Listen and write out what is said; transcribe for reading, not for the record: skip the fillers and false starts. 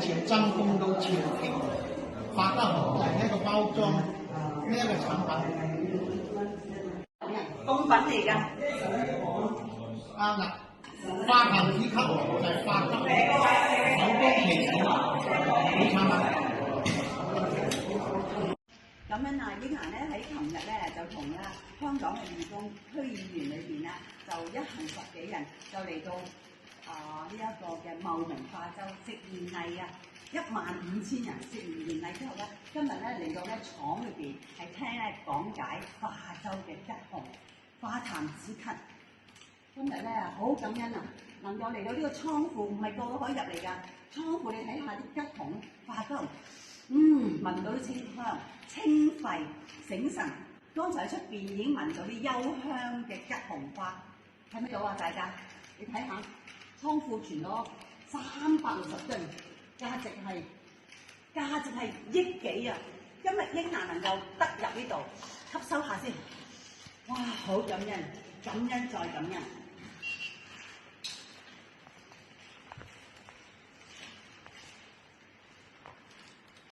潮真空到潮平，發得紅就係一個包裝呢一個產品。貢品嚟㗎。啱啦，花壇子級就係發得手工皮子好產品。咁樣啊，英蘭咧喺琴日咧就同香港嘅義工區議員裏邊咧，就一行10幾人就嚟到呢一個嘅茂名化州食年例啊，15000人食完年例之後咧，今日咧嚟到咧廠裏邊係聽咧講解化州嘅吉紅花壇子級。今日咧好感恩啊，能夠嚟到呢個倉庫，唔係個個可以入嚟㗎。倉庫你睇下啲吉紅化得，聞到啲清香、清肺、醒神。剛才喺出邊已經聞到啲幽香嘅吉紅花，睇唔睇到啊？大家，你睇下倉庫存咗360噸，價值係億幾啊！今日英蘭能夠得入呢度，吸收下先，哇！好感恩，感恩再感恩。